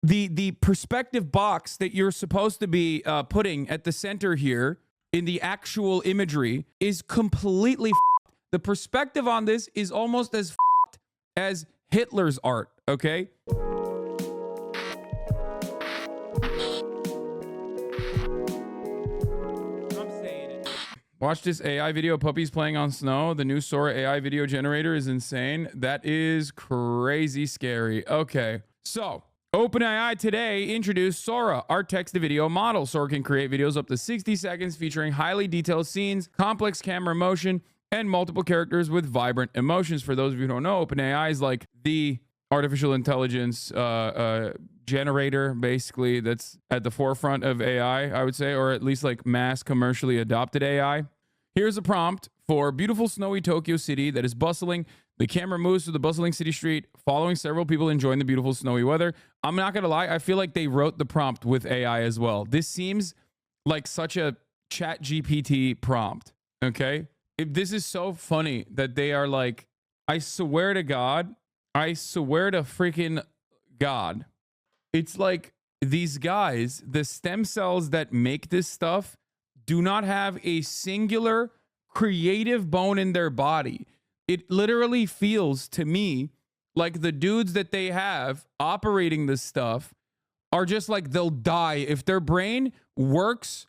the perspective box that you're supposed to be putting at the center here in the actual imagery is completely f***ed. The perspective on this is almost as f***ed as Hitler's art, okay? Watch this AI video, puppies playing on snow. The new Sora AI video generator is insane. That is crazy scary. Okay, so OpenAI today introduced Sora, our text-to-video model. Sora can create videos up to 60 seconds featuring highly detailed scenes, complex camera motion, and multiple characters with vibrant emotions. For those of you who don't know, OpenAI is like the artificial intelligence generator, basically, that's at the forefront of AI, I would say, or at least like mass commercially adopted AI. Here's a prompt for beautiful snowy Tokyo City that is bustling. The camera moves through the bustling city street, following several people enjoying the beautiful snowy weather. I'm not gonna lie, I feel like they wrote the prompt with AI as well. This seems like such a chat GPT prompt, okay? This is so funny that they are like, I swear to God, I swear to freaking God. It's like these guys, the stem cells that make this stuff, do not have a singular creative bone in their body. It literally feels to me like the dudes that they have operating this stuff are just like, they'll die. If their brain works,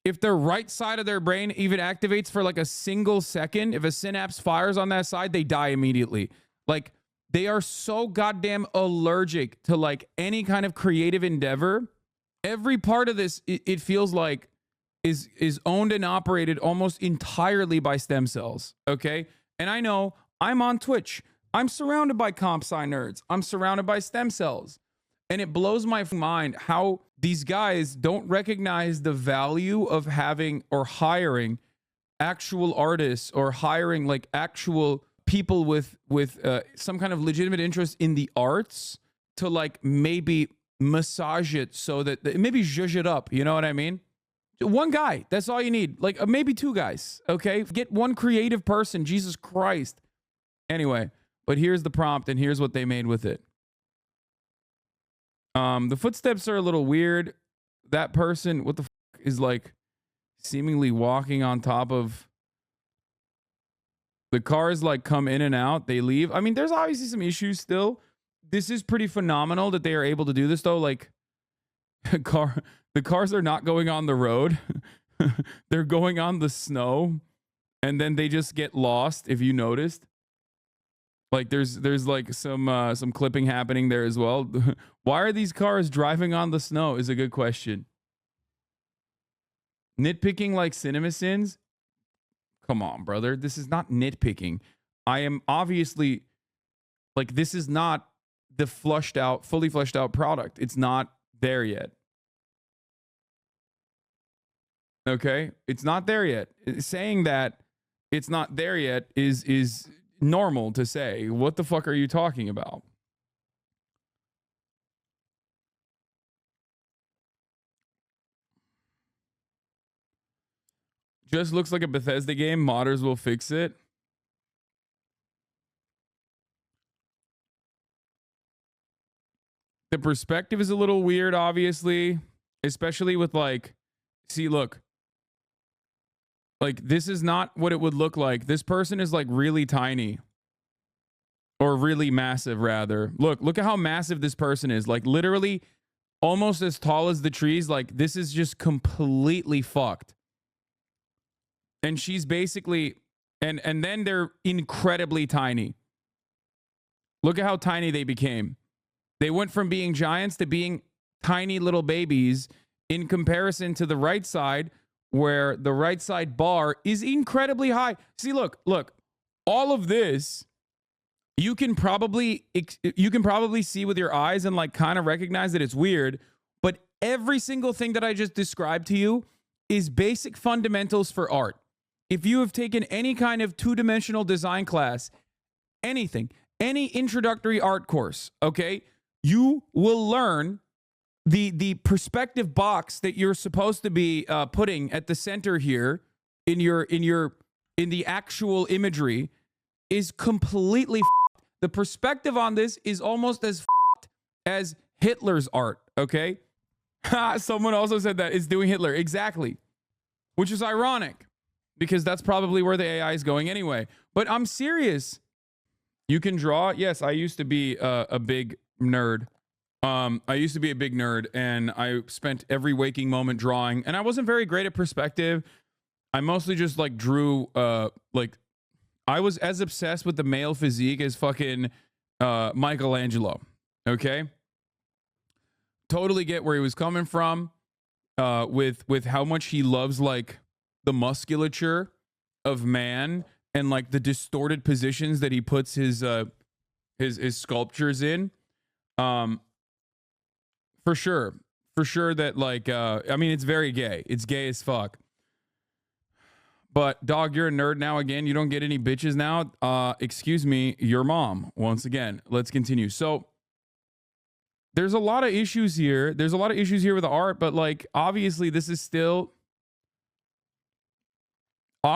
if their right side of their brain even activates for like a single second, if a synapse fires on that side, they die immediately. Like, they are so goddamn allergic to like any kind of creative endeavor. Every part of this, it feels like, is owned and operated almost entirely by stem cells, okay? And I know I'm on Twitch. I'm surrounded by comp sci nerds. I'm surrounded by stem cells. And it blows my mind how these guys don't recognize the value of having or hiring actual artists or hiring like actual people with some kind of legitimate interest in the arts to like maybe massage it so that maybe zhuzh it up. You know what I mean? One guy, that's all you need. Like maybe two guys, okay? Get one creative person, Jesus Christ. Anyway, but here's the prompt and here's what they made with it. The footsteps are a little weird. That person, what the fuck, is like seemingly walking on top of the cars, like come in and out, they leave. I mean, there's obviously some issues still. This is pretty phenomenal that they are able to do this though. Like the cars are not going on the road. They're going on the snow and then they just get lost, if you noticed. Like there's like some clipping happening there as well. Why are these cars driving on the snow is a good question. Nitpicking like CinemaSins? Come on, brother. This is not nitpicking. I am obviously like, this is not the fully fleshed out product. It's not there yet. Okay? It's not there yet. Saying that it's not there yet is normal to say. What the fuck are you talking about? Just looks like a Bethesda game. Modders will fix it. The perspective is a little weird, obviously, especially with like, see, look, like this is not what it would look like. This person is like really tiny or really massive rather. Look at how massive this person is. Like literally almost as tall as the trees. Like this is just completely fucked. And she's basically, and then they're incredibly tiny. Look at how tiny they became. They went from being giants to being tiny little babies in comparison to the right side, where the right side bar is incredibly high. See, look, all of this, you can probably see with your eyes and like kind of recognize that it's weird, but every single thing that I just described to you is basic fundamentals for art. If you have taken any kind of two-dimensional design class, anything, any introductory art course, okay, you will learn the perspective box that you're supposed to be putting at the center here in the actual imagery is completely f***ed. The perspective on this is almost as f***ed as Hitler's art, okay? Someone also said that it's doing Hitler. Exactly. Which is ironic because that's probably where the AI is going anyway. But I'm serious. You can draw. Yes, I used to be a big nerd. I used to be a big nerd and I spent every waking moment drawing, and I wasn't very great at perspective. I mostly just like drew, like I was as obsessed with the male physique as fucking Michelangelo. Okay. Totally get where he was coming from, with how much he loves like the musculature of man and like the distorted positions that he puts his sculptures in. For sure that like I mean, it's very gay. It's gay as fuck. But dog, you're a nerd now again. You don't get any bitches now. Excuse me, your mom. Once again, let's continue. So there's a lot of issues here. There's a lot of issues here with the art, but like obviously this is still you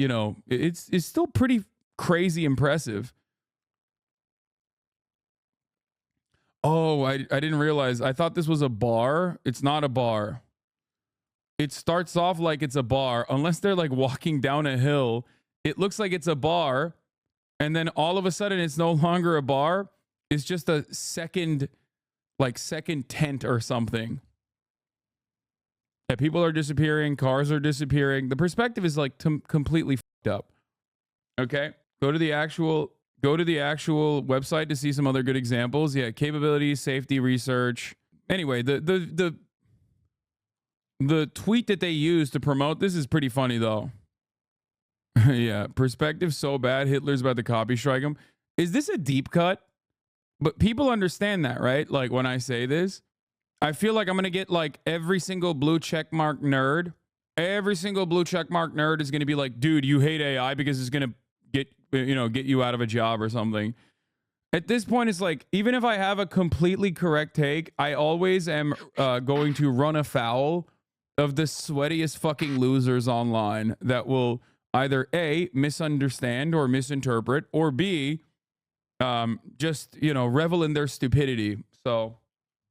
know, it's still pretty crazy impressive. Oh, I didn't realize. I thought this was a bar. It's not a bar. It starts off like it's a bar, unless they're like walking down a hill. It looks like it's a bar, and then all of a sudden it's no longer a bar. It's just a second tent or something. Yeah, people are disappearing, cars are disappearing. The perspective is like completely fucked up. Okay, go to the actual website to see some other good examples. Yeah, capabilities, safety, research. Anyway, the tweet that they use to promote this is pretty funny though. Yeah, perspective so bad, Hitler's about to copy strike him. Is this a deep cut? But people understand that, right? Like when I say this, I feel like I'm going to get like every single blue checkmark nerd. Every single blue checkmark nerd is going to be like, dude, you hate AI because it's going to get you out of a job or something. At this point, it's like, even if I have a completely correct take, I always am going to run afoul of the sweatiest fucking losers online that will either A, misunderstand or misinterpret, or B, just, you know, revel in their stupidity. So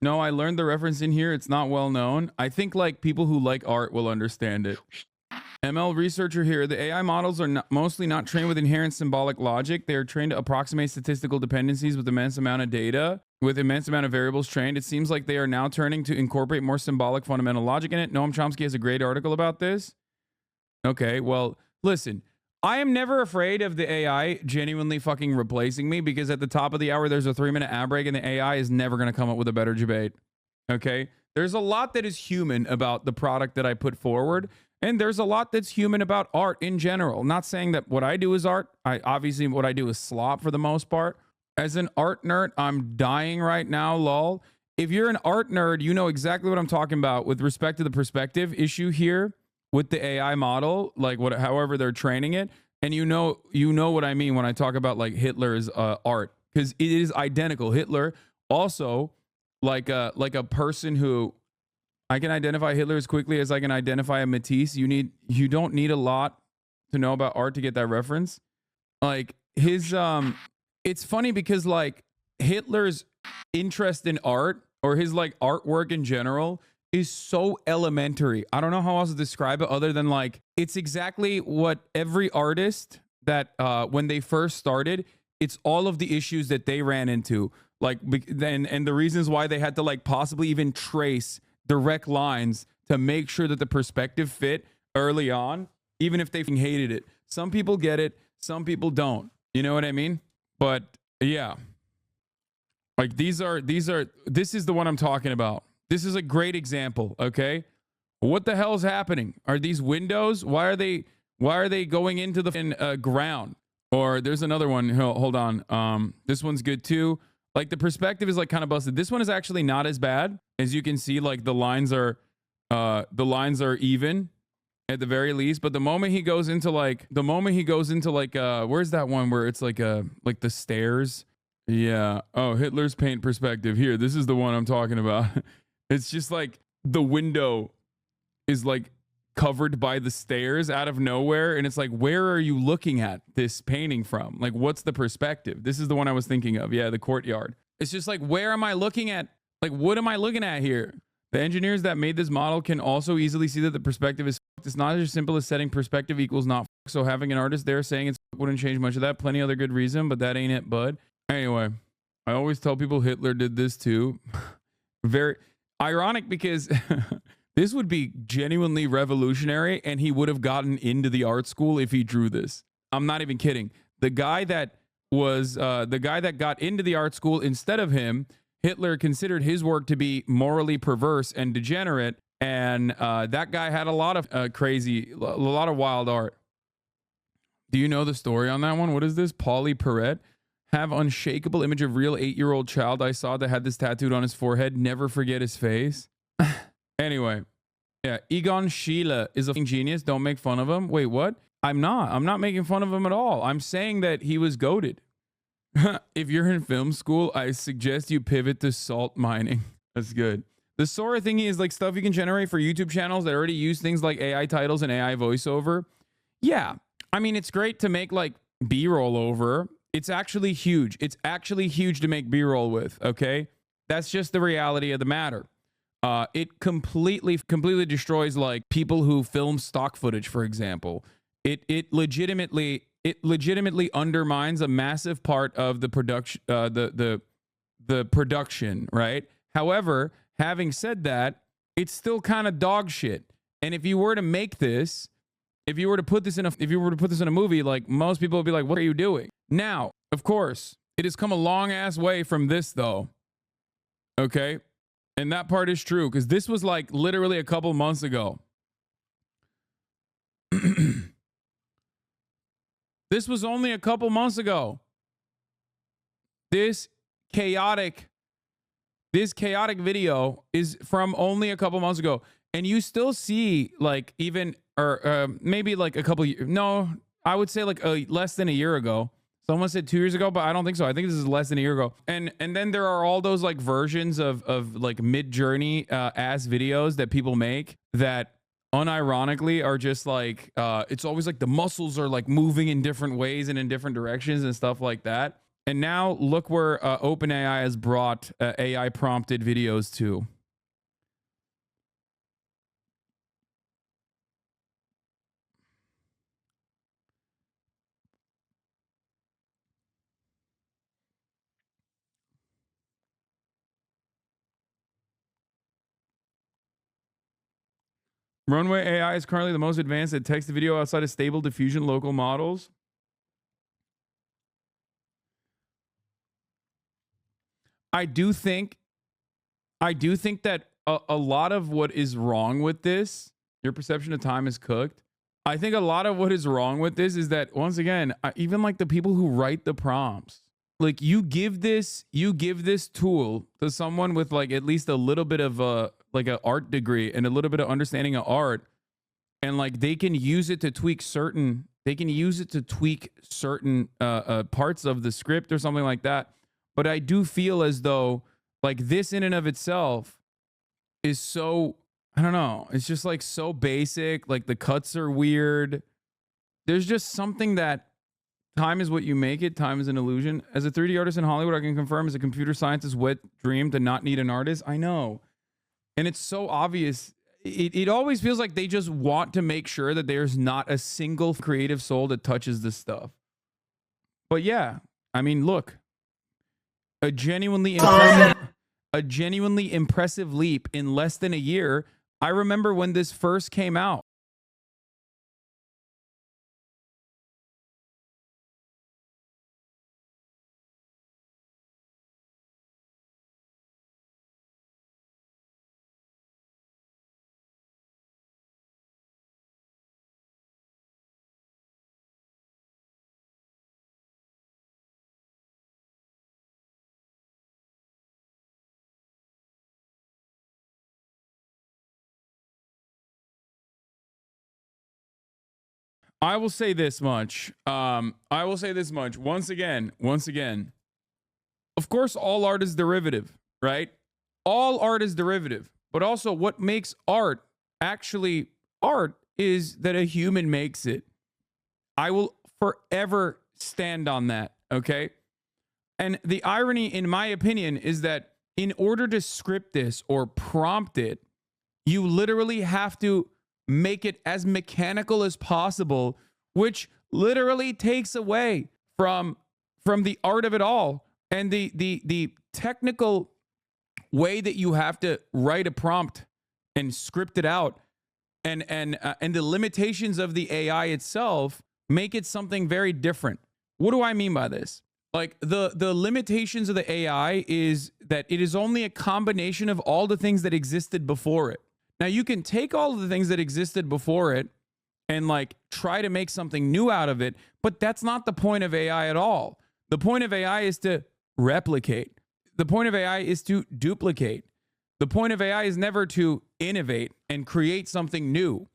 no, I learned the reference in here. It's not well known. I think like people who like art will understand it. ML researcher here. The AI models are mostly not trained with inherent symbolic logic. They are trained to approximate statistical dependencies with immense amount of data, with immense amount of variables trained. It seems like they are now turning to incorporate more symbolic fundamental logic in it. Noam Chomsky has a great article about this. Okay, well, listen. I am never afraid of the AI genuinely fucking replacing me, because at the top of the hour, there's a 3-minute ad break and the AI is never going to come up with a better debate. Okay? There's a lot that is human about the product that I put forward, and there's a lot that's human about art in general. Not saying that what I do is art. Obviously, what I do is slop for the most part. As an art nerd, I'm dying right now, lol. If you're an art nerd, you know exactly what I'm talking about with respect to the perspective issue here with the AI model, like however they're training it. And you know what I mean when I talk about like Hitler's art, because it is identical. Hitler also like a person who, I can identify Hitler as quickly as I can identify a Matisse. You don't need a lot to know about art to get that reference. Like his it's funny because like Hitler's interest in art, or his like artwork in general, is so elementary. I don't know how else to describe it other than like it's exactly what every artist that when they first started, it's all of the issues that they ran into, like then, and the reasons why they had to like possibly even trace direct lines to make sure that the perspective fit early on, even if they hated it. Some people get it, some people don't. You know what I mean? But yeah, like this is the one I'm talking about. This is a great example. Okay, what the hell is happening? Are these windows? Why are they going into the ground? Or there's another one. Hold on. This one's good too. Like the perspective is like kind of busted. This one is actually not as bad. As you can see, like the lines are even at the very least. But the moment he goes into like where's that one where it's like the stairs? Yeah. Oh, Hitler's paint perspective. Here, this is the one I'm talking about. It's just like the window is like covered by the stairs out of nowhere. And it's like, where are you looking at this painting from? Like, what's the perspective? This is the one I was thinking of. Yeah, the courtyard. It's just like, where am I looking at? Like, what am I looking at here? The engineers that made this model can also easily see that the perspective is fucked. It's not as simple as setting perspective equals not fucked. So having an artist there saying it's fucked wouldn't change much of that. Plenty other good reason, but that ain't it, bud. Anyway, I always tell people Hitler did this too. Very ironic because this would be genuinely revolutionary and he would have gotten into the art school if he drew this. I'm not even kidding. The guy that got into the art school instead of him, Hitler considered his work to be morally perverse and degenerate, and that guy had a lot of a lot of wild art. Do you know the story on that one? What is this? Polly Perrette. Have unshakable image of real 8-year-old child I saw that had this tattooed on his forehead. Never forget his face. Anyway, yeah, Egon Schiele is a genius. Don't make fun of him. Wait, what? I'm not making fun of him at all. I'm saying that he was goated. If you're in film school, I suggest you pivot to salt mining. That's good. The Sora thingy is like stuff you can generate for YouTube channels that already use things like AI titles and AI voiceover. Yeah. I mean, it's great to make like B-roll over. It's actually huge. It's actually huge to make B-roll with, okay? That's just the reality of the matter. It completely destroys like people who film stock footage, for example. It legitimately undermines a massive part of the production, the production, right? However, having said that, it's still kind of dog shit. And if you were to make this, if you were to put this in a movie, like most people would be like, "What are you doing?" Now, of course, it has come a long ass way from this, though. Okay, and that part is true because this was like literally a couple months ago. This was only a couple months ago. This chaotic video is from only a couple months ago. And you still see like even, or maybe like a couple, no, I would say like less than a year ago. Someone said 2 years ago, but I don't think so. I think this is less than a year ago. And then there are all those like versions of like mid-journey ass videos that people make that unironically are just like it's always like the muscles are like moving in different ways and in different directions and stuff like that. And now look where OpenAI has brought AI prompted videos to. Runway AI is currently the most advanced at text to video outside of stable diffusion local models. I do think that a lot of what is wrong with this, your perception of time is cooked. I think a lot of what is wrong with this is that, once again, even like the people who write the prompts, like you give this tool to someone with like at least a little bit of like an art degree and a little bit of understanding of art, and like they can use it to tweak certain parts of the script or something like that. But I do feel as though like this in and of itself is so, I don't know, it's just like so basic. Like the cuts are weird. There's just something that time is what you make it. Time is an illusion. As a 3D artist in Hollywood, I can confirm as a computer scientist's wet dream to not need an artist. I know. And it's so obvious. It always feels like they just want to make sure that there's not a single creative soul that touches this stuff. But yeah, I mean, look, a genuinely impressive leap in less than a year. I remember when this first came out. I will say this much. Once again, of course, all art is derivative, right? All art is derivative. But also what makes art actually art is that a human makes it. I will forever stand on that, okay? And the irony, in my opinion, is that in order to script this or prompt it, you literally have to make it as mechanical as possible, which literally takes away from the art of it all and the technical way that you have to write a prompt and script it out, and the limitations of the AI itself make it something very different. What do I mean by this? Like the limitations of the AI is that it is only a combination of all the things that existed before it. Now you can take all of the things that existed before it and like try to make something new out of it, but that's not the point of AI at all. The point of AI is to replicate. The point of AI is to duplicate. The point of AI is never to innovate and create something new.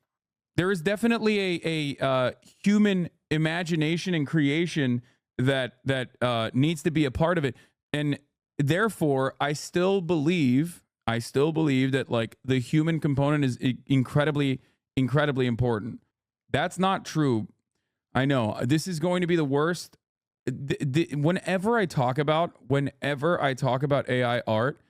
There is definitely a human imagination and creation that needs to be a part of it, and therefore I still believe that like the human component is incredibly important. That's not true. I know this is going to be the worst. Whenever I talk about AI art,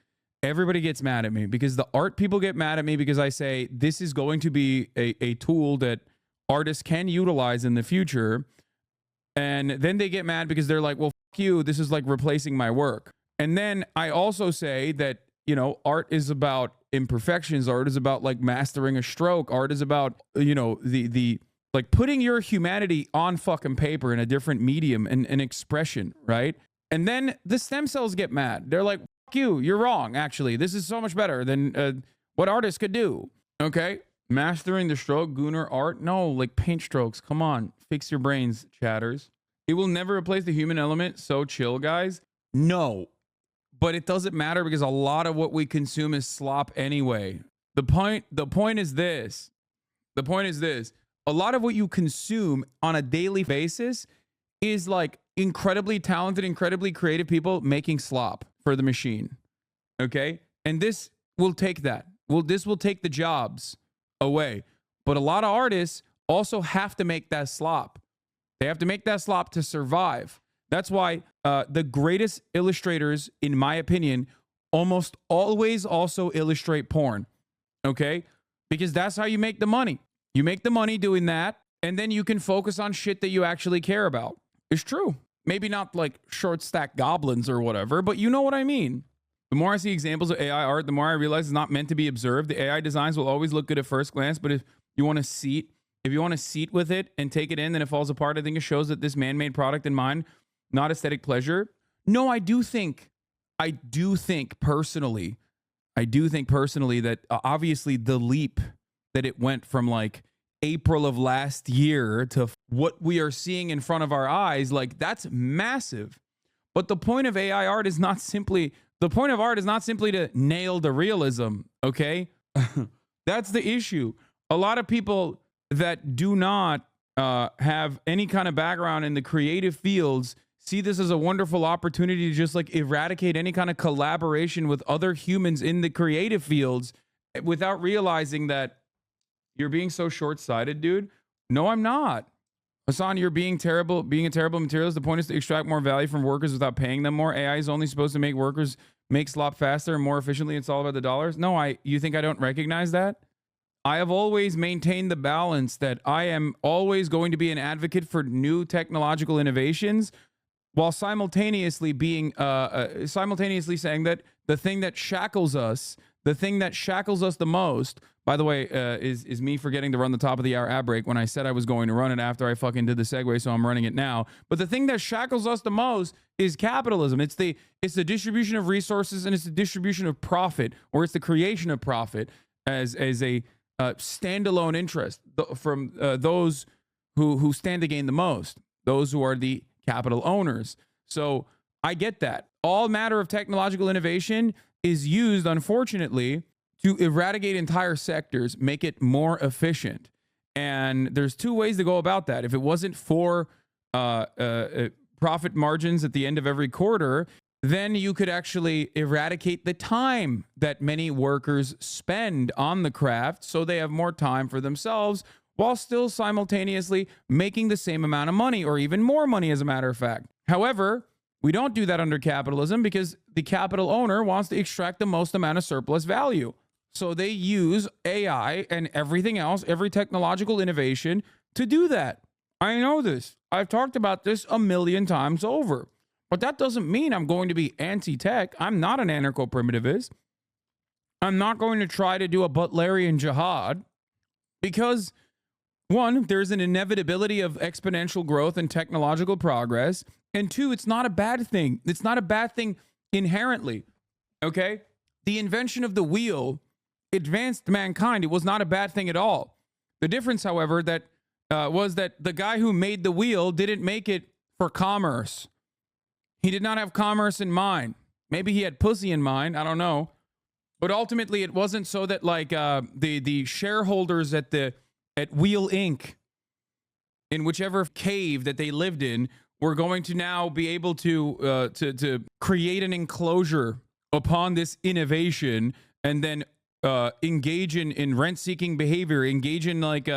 everybody gets mad at me because the art people get mad at me because I say this is going to be a tool that artists can utilize in the future. And then they get mad because they're like, well, fuck you, this is like replacing my work. And then I also say that, you know, art is about imperfections. Art is about like mastering a stroke. Art is about, you know, the like putting your humanity on fucking paper in a different medium and expression, right? And then the stem cells get mad. They're like, fuck you, you're wrong, actually. This is so much better than what artists could do, okay? Mastering the stroke, Gunnar art? No, like paint strokes. Come on, fix your brains, chatters. It will never replace the human element, so chill, guys. No, but it doesn't matter because a lot of what we consume is slop anyway. The point is this. The point is this. A lot of what you consume on a daily basis is like incredibly talented, incredibly creative people making slop for the machine. Okay? And this will take that. This will take the jobs away. But a lot of artists also have to make that slop. They have to make that slop to survive. That's why the greatest illustrators, in my opinion, almost always also illustrate porn. Okay? Because that's how you make the money. You make the money doing that, and then you can focus on shit that you actually care about. It's true. Maybe not like short stack goblins or whatever, but you know what I mean. The more I see examples of AI art, the more I realize it's not meant to be observed. The AI designs will always look good at first glance, but if you want to seat with it and take it in, then it falls apart. I think it shows that this man-made product in mind, not aesthetic pleasure. No, I do think personally that obviously the leap that it went from like April of last year to what we are seeing in front of our eyes, like that's massive. But the point of AI art is not simply to nail the realism, okay? That's the issue. A lot of people that do not have any kind of background in the creative fields see this as a wonderful opportunity to just like eradicate any kind of collaboration with other humans in the creative fields without realizing that you're being so short-sighted, dude. No, I'm not. Hasan, you're being a terrible materialist. The point is to extract more value from workers without paying them more. AI is only supposed to make workers make slop faster and more efficiently. It's all about the dollars. No, you think I don't recognize that? I have always maintained the balance that I am always going to be an advocate for new technological innovations while simultaneously saying that the thing that shackles us the most, by the way, is me forgetting to run the top of the hour ad break when I said I was going to run it after I fucking did the segue, so I'm running it now. But the thing that shackles us the most is capitalism. It's the distribution of resources, and it's the distribution of profit, or it's the creation of profit as a standalone interest from those who stand to gain the most, those who are the capital owners. So I get that. All matter of technological innovation is used, unfortunately, to eradicate entire sectors, make it more efficient. And there's two ways to go about that. If it wasn't for profit margins at the end of every quarter, then you could actually eradicate the time that many workers spend on the craft so they have more time for themselves while still simultaneously making the same amount of money or even more money, as a matter of fact. However, We don't do that under capitalism because the capital owner wants to extract the most amount of surplus value. So they use AI and everything else, every technological innovation to do that. I know this. I've talked about this a million times over. But that doesn't mean I'm going to be anti-tech. I'm not an anarcho-primitivist. I'm not going to try to do a Butlerian jihad because, one, there's an inevitability of exponential growth and technological progress. And two, it's not a bad thing. It's not a bad thing inherently. Okay? The invention of the wheel advanced mankind. It was not a bad thing at all. The difference, however, that was that the guy who made the wheel didn't make it for commerce. He did not have commerce in mind. Maybe he had pussy in mind. I don't know. But ultimately, it wasn't so that like the shareholders at Wheel Inc. in whichever cave that they lived in were going to now be able to create an enclosure upon this innovation and then engage in rent-seeking behavior, engage in like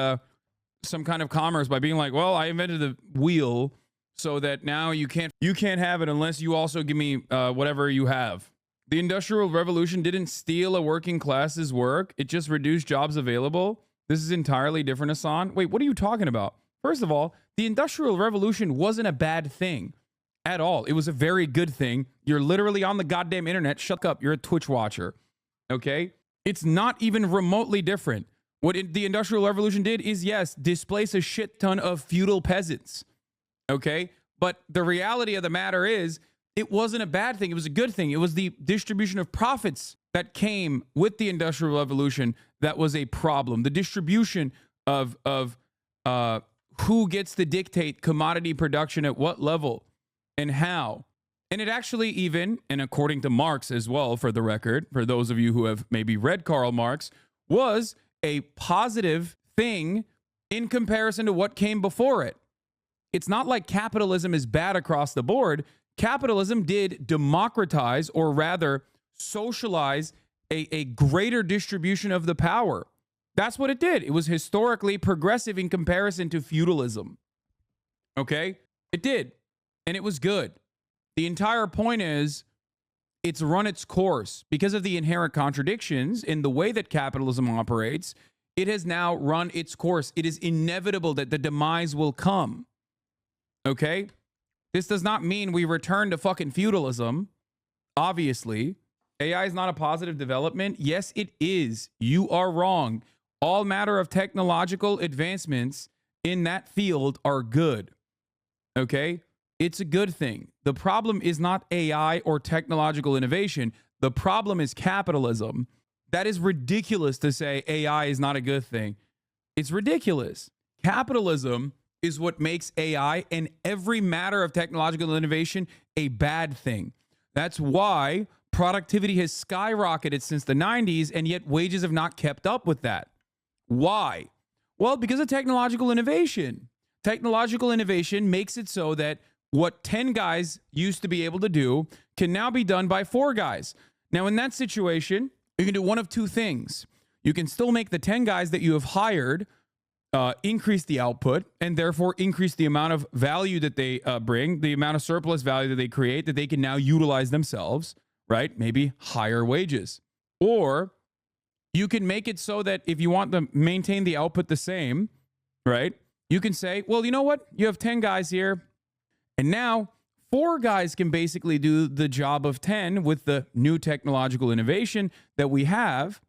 some kind of commerce by being like, well, I invented the wheel so that now you can't have it unless you also give me whatever you have. The Industrial Revolution didn't steal a working class's work. It just reduced jobs available. This is entirely different, Hasan. Wait, what are you talking about? First of all, the Industrial Revolution wasn't a bad thing at all. It was a very good thing. You're literally on the goddamn internet. Shut up. You're a Twitch watcher. Okay? It's not even remotely different. What the Industrial Revolution did is, yes, displace a shit ton of feudal peasants. Okay? But the reality of the matter is, it wasn't a bad thing. It was a good thing. It was the distribution of profits that came with the Industrial Revolution that was a problem. The distribution of who gets to dictate commodity production at what level and how. And it actually even, and according to Marx as well, for the record, for those of you who have maybe read Karl Marx, was a positive thing in comparison to what came before it. It's not like capitalism is bad across the board. Capitalism did democratize, or rather socialize, a greater distribution of the power. That's what it did. It was historically progressive in comparison to feudalism. Okay? It did. And it was good. The entire point is it's run its course. Because of the inherent contradictions in the way that capitalism operates, it has now run its course. It is inevitable that the demise will come. Okay? This does not mean we return to fucking feudalism. Obviously, AI is not a positive development. Yes, it is. You are wrong. All matter of technological advancements in that field are good. Okay? It's a good thing. The problem is not AI or technological innovation. The problem is capitalism. That is ridiculous to say AI is not a good thing. It's ridiculous. Capitalism is what makes AI and every matter of technological innovation a bad thing. That's why productivity has skyrocketed since the 90s, and yet wages have not kept up with that. Why? Well, because of technological innovation. Technological innovation makes it so that what 10 guys used to be able to do can now be done by 4 guys. Now, in that situation, you can do one of two things. You can still make the 10 guys that you have hired increase the output and therefore increase the amount of value that they bring, the amount of surplus value that they create that they can now utilize themselves, right? Maybe higher wages. Or you can make it so that if you want to maintain the output the same, right? You can say, well, you know what? You have 10 guys here, and now 4 guys can basically do the job of 10 with the new technological innovation that we have.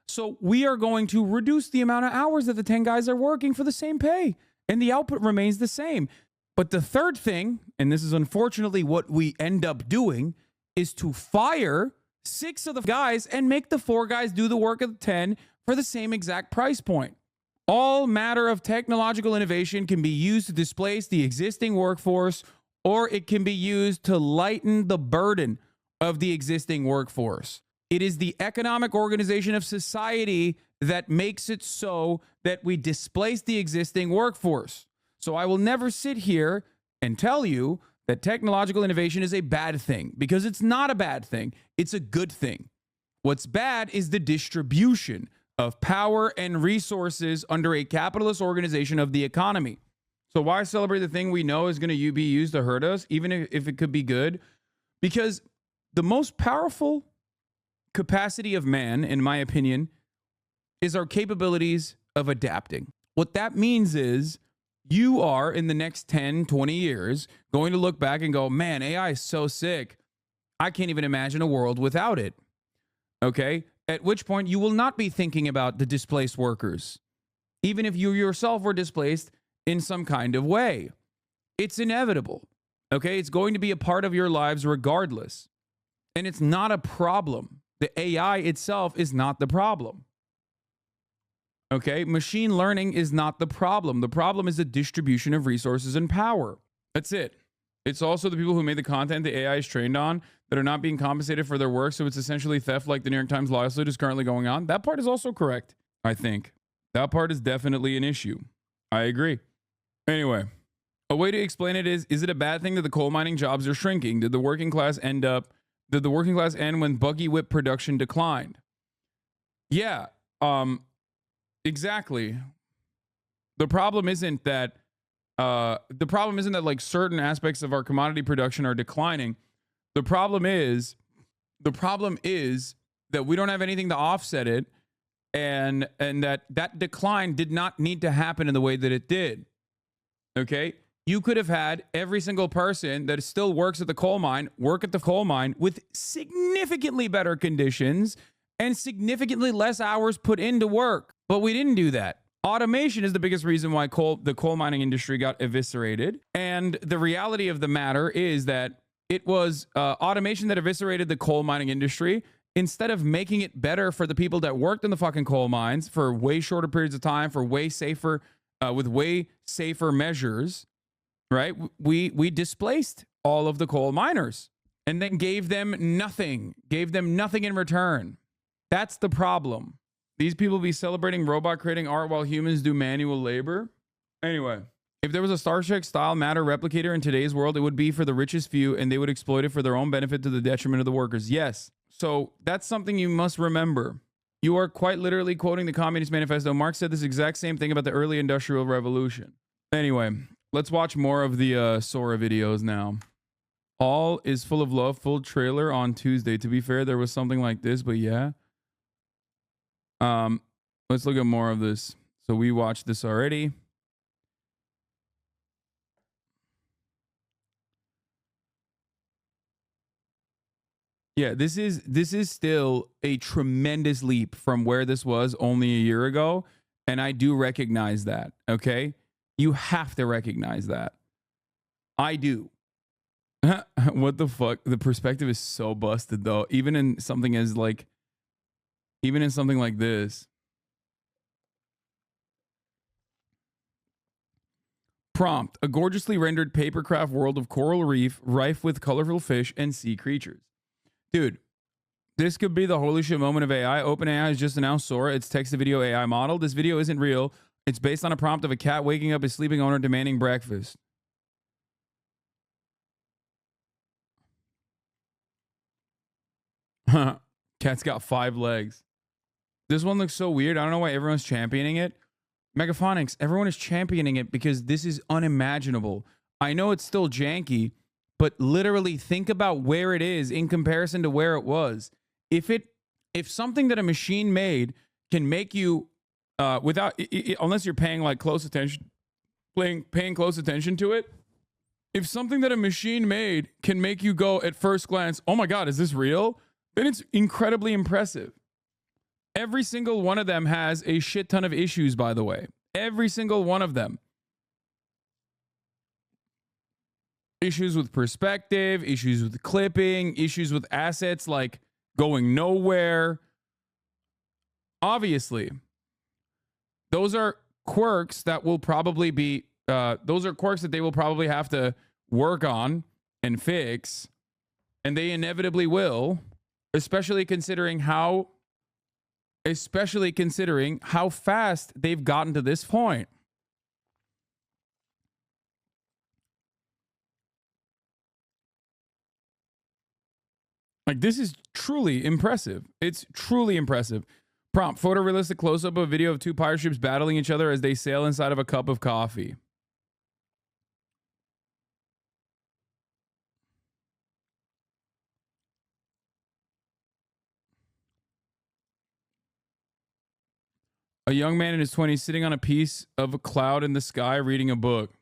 So we are going to reduce the amount of hours that the 10 guys are working for the same pay, and the output remains the same. But the third thing, and this is unfortunately what we end up doing, is to fire 6 of the guys and make the 4 guys do the work of the 10 for the same exact price point. All matter of technological innovation can be used to displace the existing workforce, or it can be used to lighten the burden of the existing workforce. It is the economic organization of society that makes it so that we displace the existing workforce. So I will never sit here and tell you that technological innovation is a bad thing, because it's not a bad thing. It's a good thing. What's bad is the distribution of power and resources under a capitalist organization of the economy. So why celebrate the thing we know is going to be used to hurt us, even if it could be good? Because the most powerful capacity of man, in my opinion, is our capabilities of adapting. What that means is you are, in the next 10, 20 years, going to look back and go, man, AI is so sick. I can't even imagine a world without it. Okay? At which point you will not be thinking about the displaced workers, even if you yourself were displaced in some kind of way. It's inevitable. Okay? It's going to be a part of your lives regardless. And it's not a problem. The AI itself is not the problem. Okay? Machine learning is not the problem. The problem is the distribution of resources and power. That's it. It's also the people who made the content the AI is trained on that are not being compensated for their work. So it's essentially theft, like the New York Times lawsuit is currently going on. That part is also correct, I think. That part is definitely an issue. I agree. Anyway, a way to explain it is it a bad thing that the coal mining jobs are shrinking? Did the working class end when buggy whip production declined? Yeah, exactly. The problem isn't that like certain aspects of our commodity production are declining. The problem is that we don't have anything to offset it, and that decline did not need to happen in the way that it did. Okay? You could have had every single person that still works at the coal mine work at the coal mine with significantly better conditions and significantly less hours put into work. But we didn't do that. Automation is the biggest reason why the coal mining industry got eviscerated. And the reality of the matter is that it was automation that eviscerated the coal mining industry instead of making it better for the people that worked in the fucking coal mines for way shorter periods of time, for way safer, with way safer measures, right? We displaced all of the coal miners and then gave them nothing in return. That's the problem. These people be celebrating robot creating art while humans do manual labor. Anyway, if there was a Star Trek style matter replicator in today's world, it would be for the richest few and they would exploit it for their own benefit to the detriment of the workers. Yes. So that's something you must remember. You are quite literally quoting the Communist Manifesto. Marx said this exact same thing about the early Industrial Revolution. Anyway, let's watch more of the Sora videos now. All is full of love, full trailer on Tuesday. To be fair, there was something like this, but yeah. Let's look at more of this. So we watched this already. Yeah, this is still a tremendous leap from where this was only a year ago, and I do recognize that, okay? You have to recognize that. I do. What the fuck? The perspective is so busted though, even in something like this. Prompt: a gorgeously rendered papercraft world of coral reef rife with colorful fish and sea creatures. Dude, this could be the holy shit moment of AI. OpenAI has just announced Sora, its text-to-video AI model. This video isn't real. It's based on a prompt of a cat waking up his sleeping owner demanding breakfast. Cat's got 5 legs. This one looks so weird. I don't know why everyone's championing it. Megaphonics, everyone is championing it because this is unimaginable. I know it's still janky, but literally think about where it is in comparison to where it was. If something that a machine made can make you unless you're paying like close attention, paying close attention to it, if something that a machine made can make you go at first glance, oh my God, is this real? Then it's incredibly impressive. Every single one of them has a shit ton of issues, by the way. Every single one of them. Issues with perspective, issues with clipping, issues with assets like going nowhere. Obviously, those are quirks that will probably be, those are quirks that they will probably have to work on and fix. And they inevitably will, especially considering how fast they've gotten to this point. Like, this is truly impressive. It's truly impressive. Prompt: photorealistic close-up of a video of 2 pirate ships battling each other as they sail inside of a cup of coffee. A young man in his 20s sitting on a piece of a cloud in the sky reading a book.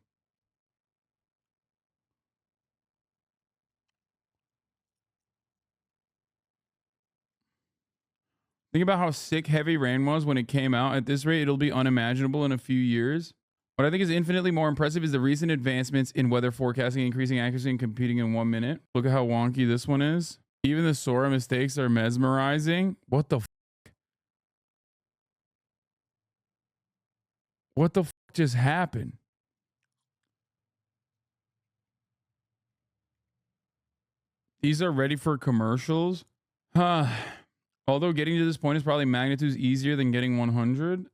Think about how sick heavy rain was when it came out. At this rate, it'll be unimaginable in a few years. What I think is infinitely more impressive is the recent advancements in weather forecasting, increasing accuracy and competing in 1 minute. Look at how wonky this one is. Even the Sora mistakes are mesmerizing. What the What the just happened? These are ready for commercials? Huh. Although getting to this point is probably magnitudes easier than getting 100.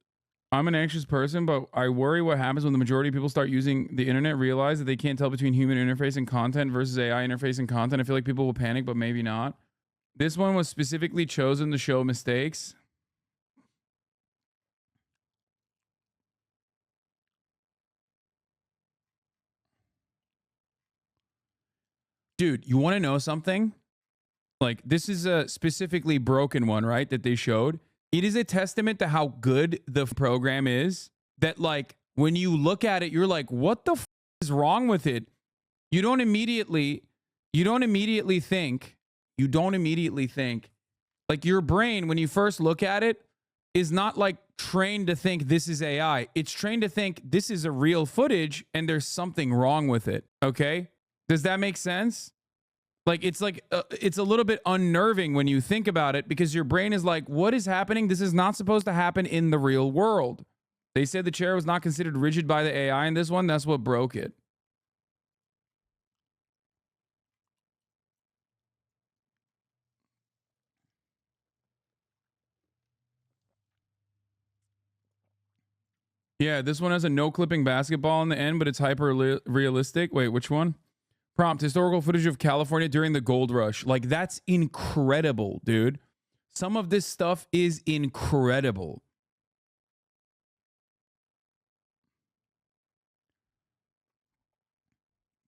I'm an anxious person, but I worry what happens when the majority of people start using the internet, realize that they can't tell between human interface and content versus AI interface and content. I feel like people will panic, but maybe not. This one was specifically chosen to show mistakes. Dude, you want to know something? Like, this is a specifically broken one, right? That they showed. It is a testament to how good the program is that, like, when you look at it, you're like, what the is wrong with it? You don't immediately think, like, your brain, when you first look at it, is not like trained to think this is AI. It's trained to think this is a real footage and there's something wrong with it. Okay. Does that make sense? Like, it's a little bit unnerving when you think about it, because your brain is like, what is happening? This is not supposed to happen in the real world. They said the chair was not considered rigid by the AI in this one. That's what broke it. Yeah, this one has a no clipping basketball in the end, but it's hyper realistic. Wait, which one? Prompt: historical footage of California during the gold rush. Like, that's incredible, dude. Some of this stuff is incredible.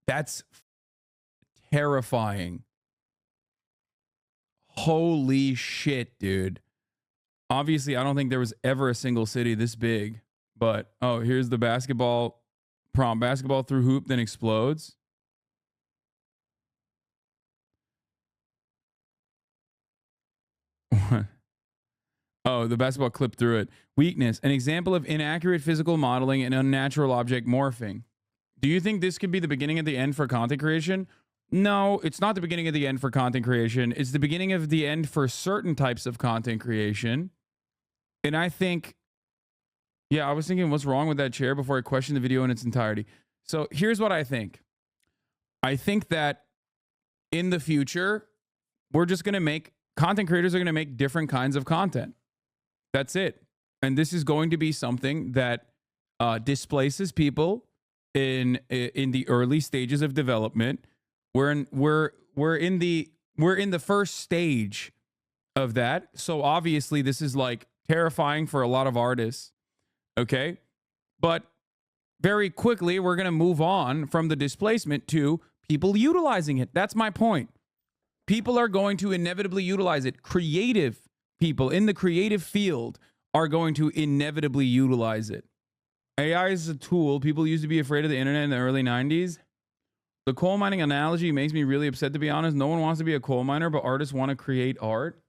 That's terrifying. Holy shit, dude. Obviously, I don't think there was ever a single city this big, but oh, here's the basketball prompt: basketball through hoop, then explodes. Oh, the basketball clipped through it. Weakness: an example of inaccurate physical modeling and unnatural object morphing. Do you think this could be the beginning of the end for content creation? No, it's not the beginning of the end for content creation. It's the beginning of the end for certain types of content creation. And I think, yeah, I was thinking, what's wrong with that chair before I questioned the video in its entirety. So here's what I think. I think that in the future, we're just going to make, content creators are going to make different kinds of content. That's it. And this is going to be something that displaces people in the early stages of development. We're in the first stage of that. So obviously this is like terrifying for a lot of artists. Okay? But very quickly we're going to move on from the displacement to people utilizing it. That's my point. People are going to inevitably utilize it. Creative people in the creative field are going to inevitably utilize it. AI is a tool. People used to be afraid of the internet in the early 90s. The coal mining analogy makes me really upset, to be honest. No one wants to be a coal miner, but artists want to create art.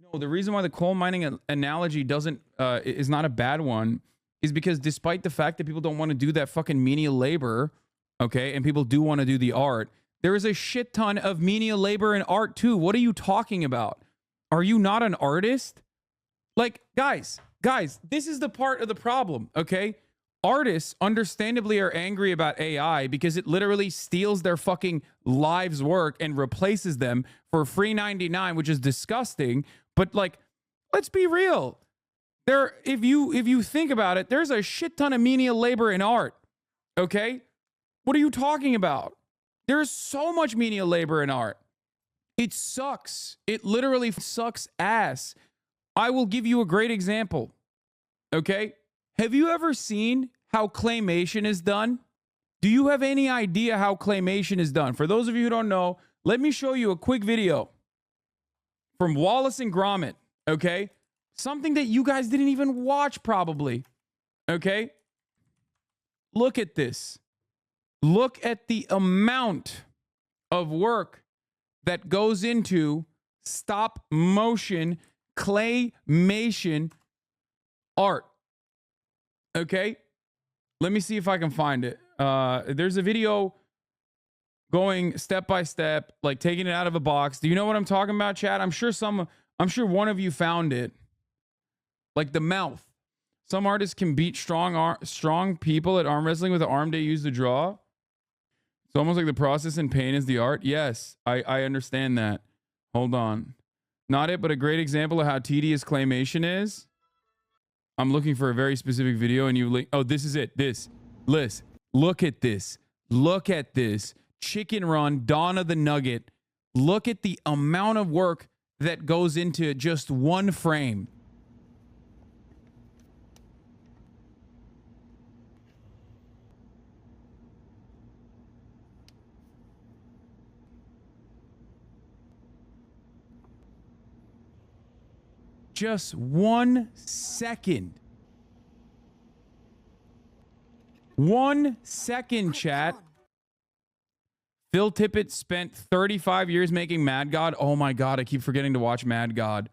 No, the reason why the coal mining analogy is not a bad one is because despite the fact that people don't want to do that fucking menial labor, okay, and people do want to do the art, there is a shit ton of menial labor in art too. What are you talking about? Are you not an artist? Like, guys, this is the part of the problem, okay? Artists understandably are angry about AI because it literally steals their fucking lives' work and replaces them for free 99, which is disgusting. But like, let's be real. If you think about it, there's a shit ton of menial labor in art. Okay? What are you talking about? There's so much menial labor in art. It sucks. It literally sucks ass. I will give you a great example. Okay? Have you ever seen how claymation is done? Do you have any idea how claymation is done? For those of you who don't know, let me show you a quick video from Wallace and Gromit. Okay? Something that you guys didn't even watch probably. Okay? Look at this. Look at the amount of work that goes into stop motion claymation art. Okay? Let me see if I can find it. There's a video going step by step, like taking it out of a box. Do you know what I'm talking about, chat? I'm sure one of you found it. Like the mouth. Some artists can beat strong people at arm wrestling with the arm they use to draw. It's almost like the process and pain is the art. Yes, I understand that. Hold on. Not it, but a great example of how tedious claymation is. I'm looking for a very specific video and you link. Oh, this is it. This. Listen. Look at this. Look at this. Chicken Run, Dawn of the Nugget. Look at the amount of work that goes into just one frame. Just 1 second. 1 second, chat. Phil Tippett spent 35 years making Mad God. Oh my God, I keep forgetting to watch Mad God.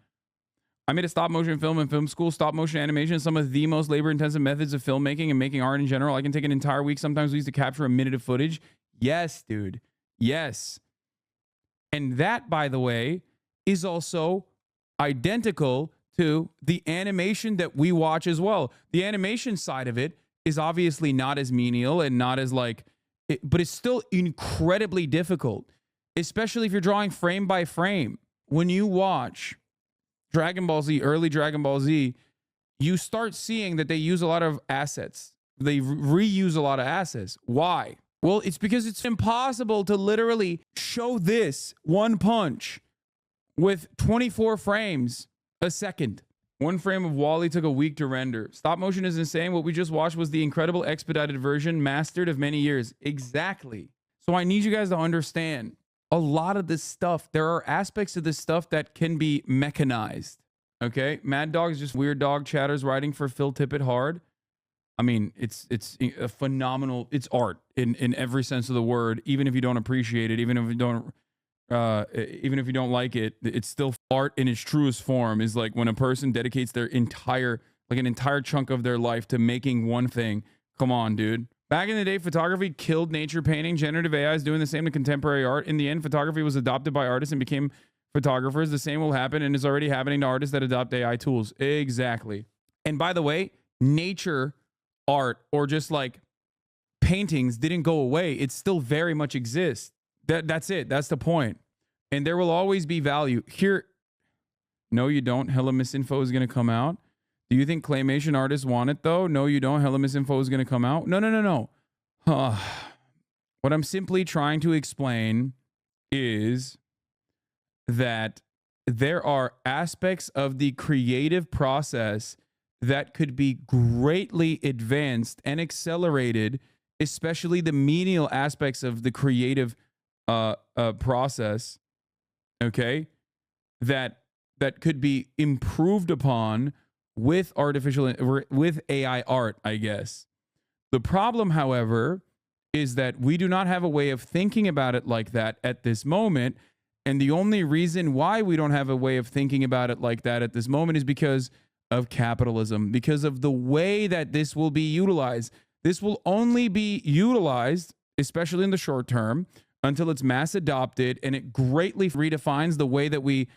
I made a stop motion film in film school. Stop motion animation is some of the most labor intensive methods of filmmaking and making art in general. I can take an entire week, sometimes weeks, to capture a minute of footage. Yes, dude. Yes. And that, by the way, is also identical to the animation that we watch as well. The animation side of it is obviously not as menial and not as like, but it's still incredibly difficult, especially if you're drawing frame by frame. When you watch Dragon Ball Z, early Dragon Ball Z, you start seeing that they use a lot of assets. They reuse a lot of assets. Why? Well, it's because it's impossible to literally show this one punch with 24 frames a second. One frame of Wall-E took a week to render. Stop motion is insane. What we just watched was the incredible expedited version, mastered of many years. Exactly. So I need you guys to understand a lot of this stuff. There are aspects of this stuff that can be mechanized. Okay? Mad Dog's just weird dog chatters writing for Phil Tippett hard. I mean, it's a phenomenal, it's art in every sense of the word, even if you don't appreciate it, even if you don't like it, it's still art in its truest form. Is like when a person dedicates their entire chunk of their life to making one thing. Come on, dude. Back in the day, photography killed nature painting. Generative AI is doing the same to contemporary art. In the end, photography was adopted by artists and became photographers. The same will happen and is already happening to artists that adopt AI tools. Exactly. And by the way, nature art or just like paintings didn't go away. It still very much exists. That's it. That's the point. And there will always be value. Here, no, you don't. Hella misinfo is going to come out. Do you think claymation artists want it, though? No, you don't. Hella misinfo is going to come out. No. What I'm simply trying to explain is that there are aspects of the creative process that could be greatly advanced and accelerated, especially the menial aspects of the creative process, okay, that could be improved upon with AI art, I guess. The problem, however, is that we do not have a way of thinking about it like that at this moment. And the only reason why we don't have a way of thinking about it like that at this moment is because of capitalism, because of the way that this will be utilized. This will only be utilized, especially in the short term, until it's mass adopted, and it greatly redefines the way that we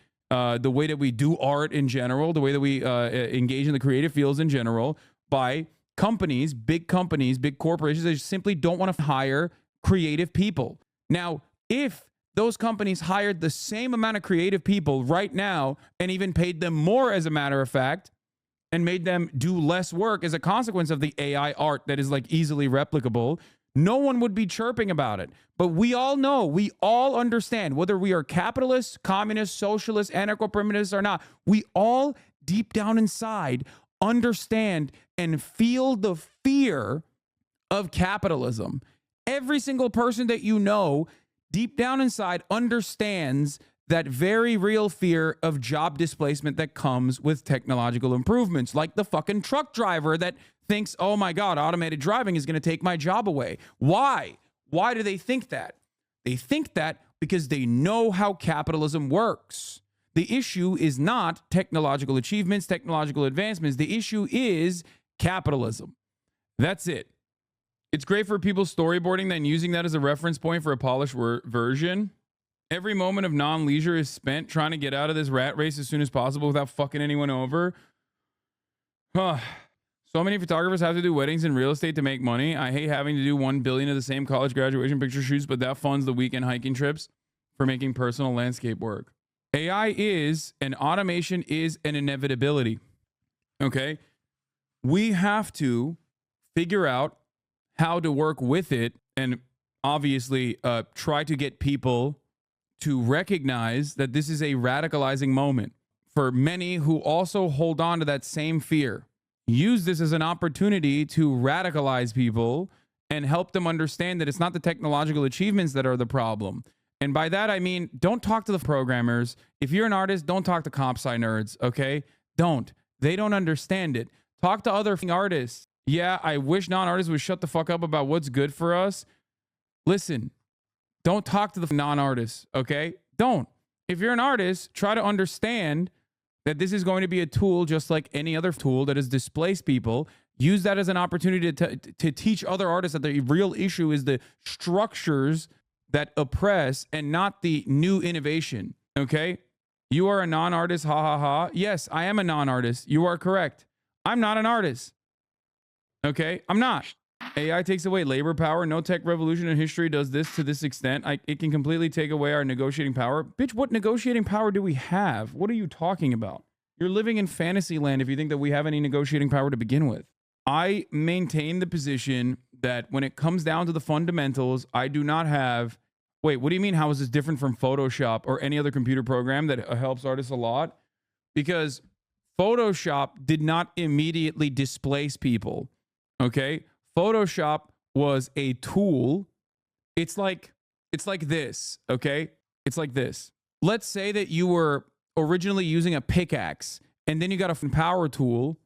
do art in general, the way that we engage in the creative fields in general, by companies, big corporations that simply don't want to hire creative people. Now, if those companies hired the same amount of creative people right now and even paid them more, as a matter of fact, and made them do less work as a consequence of the AI art that is like easily replicable, no one would be chirping about it. But we all know, we all understand, whether we are capitalists, communists, socialists, anarcho-primitives or not, we all deep down inside understand and feel the fear of capitalism. Every single person that you know deep down inside understands that very real fear of job displacement that comes with technological improvements, like the fucking truck driver that thinks, oh my God, automated driving is going to take my job away. Why? Why do they think that? They think that because they know how capitalism works. The issue is not technological achievements, technological advancements. The issue is capitalism. That's it. It's great for people storyboarding, then using that as a reference point for a polished version. Every moment of non-leisure is spent trying to get out of this rat race as soon as possible without fucking anyone over. So many photographers have to do weddings and real estate to make money. I hate having to do 1 billion of the same college graduation picture shoots, but that funds the weekend hiking trips for making personal landscape work. AI is, and automation is an inevitability. Okay? We have to figure out how to work with it and obviously try to get people to recognize that this is a radicalizing moment for many who also hold on to that same fear. Use this as an opportunity to radicalize people and help them understand that it's not the technological achievements that are the problem. And by that, I mean, don't talk to the programmers. If you're an artist, don't talk to comp sci nerds, okay? Don't. They don't understand it. Talk to other artists. Yeah, I wish non-artists would shut the fuck up about what's good for us. Listen, don't talk to the non-artists, okay? Don't. If you're an artist, try to understand that this is going to be a tool just like any other tool that has displaced people. Use that as an opportunity to teach other artists that the real issue is the structures that oppress and not the new innovation, okay? You are a non-artist, ha ha ha. Yes, I am a non-artist. You are correct. I'm not an artist, okay? I'm not. AI takes away labor power. No tech revolution in history does this to this extent. It can completely take away our negotiating power. Bitch, what negotiating power do we have? What are you talking about? You're living in fantasy land if you think that we have any negotiating power to begin with. I maintain the position that when it comes down to the fundamentals, I do not have... Wait, what do you mean? How is this different from Photoshop or any other computer program that helps artists a lot? Because Photoshop did not immediately displace people, okay? Photoshop was a tool. It's like this, okay? It's like this. Let's say that you were originally using a pickaxe and then you got a power tool,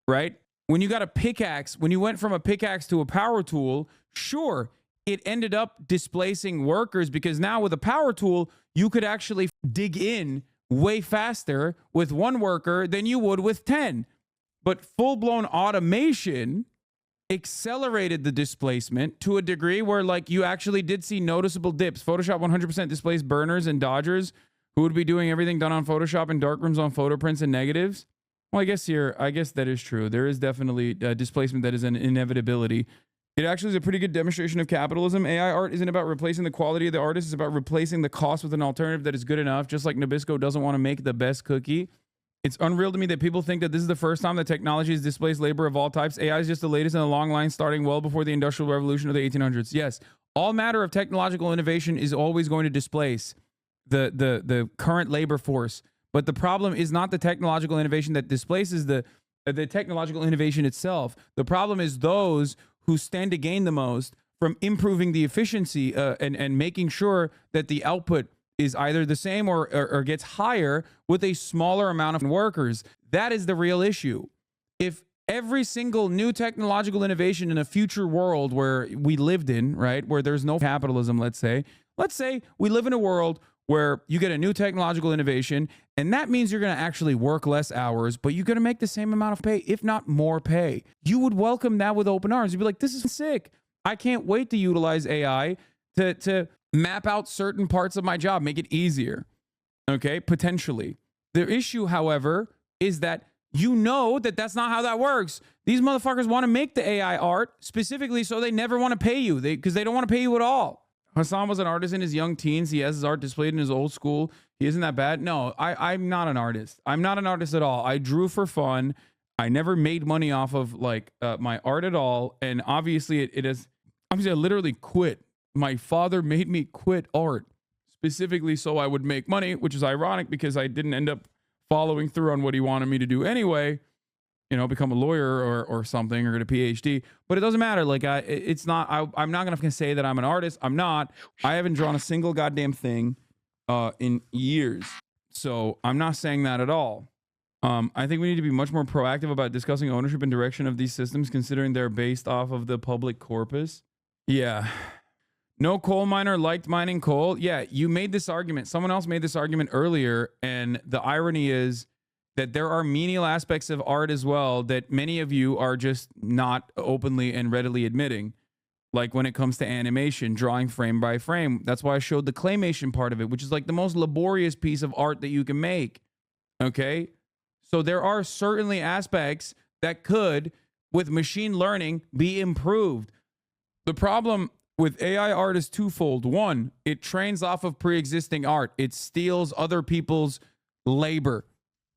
right? When you got a pickaxe, when you went from a pickaxe to a power tool, sure, it ended up displacing workers because now with a power tool, you could actually dig in way faster with one worker than you would with 10. But full-blown automation accelerated the displacement to a degree where like you actually did see noticeable dips. Photoshop 100% displaced burners and dodgers who would be doing everything done on Photoshop and darkrooms on photo prints and negatives. Well, I guess that is true. There is definitely displacement that is an inevitability. It actually is a pretty good demonstration of capitalism. AI art isn't about replacing the quality of the artist. It's about replacing the cost with an alternative that is good enough. Just like Nabisco doesn't want to make the best cookie. It's unreal to me that people think that this is the first time that technology has displaced labor of all types. AI is just the latest in a long line starting well before the Industrial Revolution of the 1800s. Yes, all matter of technological innovation is always going to displace the current labor force. But the problem is not the technological innovation that displaces the technological innovation itself. The problem is those who stand to gain the most from improving the efficiency and making sure that the output is either the same or gets higher with a smaller amount of workers. That is the real issue. If every single new technological innovation in a future world where we lived in, right, where there's no capitalism, let's say we live in a world where you get a new technological innovation, and that means you're going to actually work less hours, but you're going to make the same amount of pay, if not more pay. You would welcome that with open arms. You'd be like, this is sick. I can't wait to utilize AI to map out certain parts of my job, make it easier, okay, potentially. The issue, however, is that you know that that's not how that works. These motherfuckers want to make the AI art specifically so they never want to pay you because they don't want to pay you at all. Hasan was an artist in his young teens. He has his art displayed in his old school. He isn't that bad. No, I'm not an artist. I'm not an artist at all. I drew for fun. I never made money off of like my art at all. And obviously it is, obviously I literally quit. My father made me quit art specifically so I would make money, which is ironic because I didn't end up following through on what he wanted me to do anyway, you know, become a lawyer or something or get a PhD. But it doesn't matter. Like I'm not going to say that I'm an artist. I'm not. I haven't drawn a single goddamn thing. in years. So I'm not saying that at all. I think we need to be much more proactive about discussing ownership and direction of these systems, considering they're based off of the public corpus. Yeah. No coal miner liked mining coal. Yeah, you made this argument. Someone else made this argument earlier. And the irony is that there are menial aspects of art as well that many of you are just not openly and readily admitting. Like when it comes to animation, drawing frame by frame. That's why I showed the claymation part of it, which is like the most laborious piece of art that you can make. Okay? So there are certainly aspects that could, with machine learning, be improved. The problem with AI art is twofold. One, it trains off of pre-existing art. It steals other people's labor.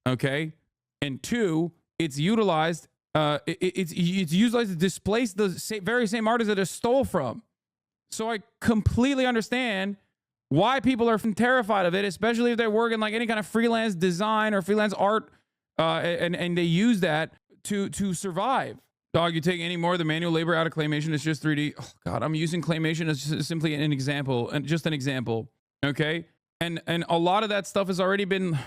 Okay? And two, it's utilized it's utilized to displace the very same artists that it stole from. So I completely understand why people are terrified of it, especially if they're working like any kind of freelance design or freelance art, and they use that to survive. Dog, you take any more of the manual labor out of claymation, it's just 3D. Oh God, I'm using claymation as just simply an example, and just an example. Okay, and a lot of that stuff has already been,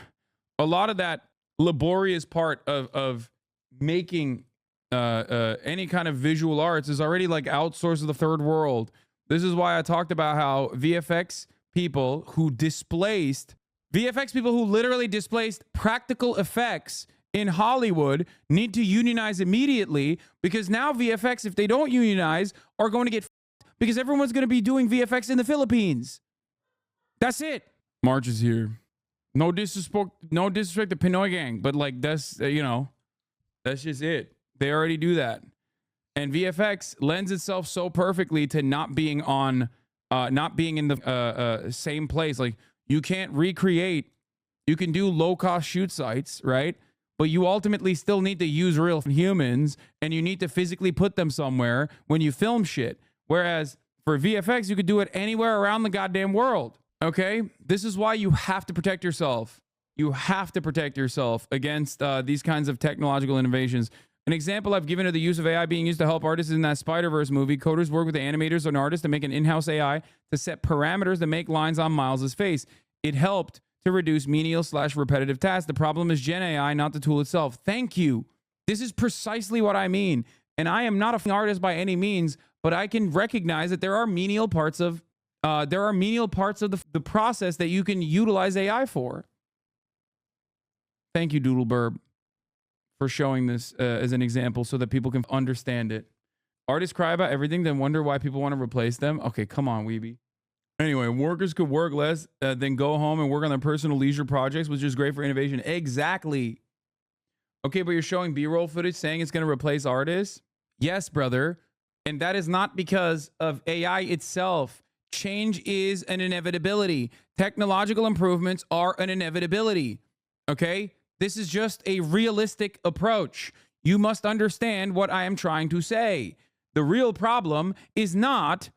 a lot of that laborious part of making any kind of visual arts is already like outsourced to the third world. This is why I talked about how VFX people who literally displaced practical effects in Hollywood need to unionize immediately, because now VFX, if they don't unionize, are going to get because everyone's going to be doing VFX in the Philippines. That's it. March is here. No disrespect to Pinoy gang, but like that's that's just it. They already do that. And VFX lends itself so perfectly to not being in the same place. Like you can't recreate, you can do low cost shoot sites, right? But you ultimately still need to use real humans, and you need to physically put them somewhere when you film shit. Whereas for VFX, you could do it anywhere around the goddamn world. Okay? This is why you have to protect yourself. You have to protect yourself against these kinds of technological innovations. An example I've given of the use of AI being used to help artists in that Spider-Verse movie. Coders work with the animators and artists to make an in-house AI to set parameters to make lines on Miles' face. It helped to reduce menial/repetitive tasks. The problem is Gen AI, not the tool itself. Thank you. This is precisely what I mean. And I am not an artist by any means, but I can recognize that there are menial parts of the process that you can utilize AI for. Thank you, Doodle Burb, for showing this as an example so that people can understand it. Artists cry about everything, then wonder why people want to replace them. Okay, come on, Weeby. Anyway, workers could work less, then go home and work on their personal leisure projects, which is great for innovation. Exactly. Okay, but you're showing B-roll footage saying it's going to replace artists? Yes, brother. And that is not because of AI itself. Change is an inevitability. Technological improvements are an inevitability. Okay? This is just a realistic approach. You must understand what I am trying to say. The real problem is not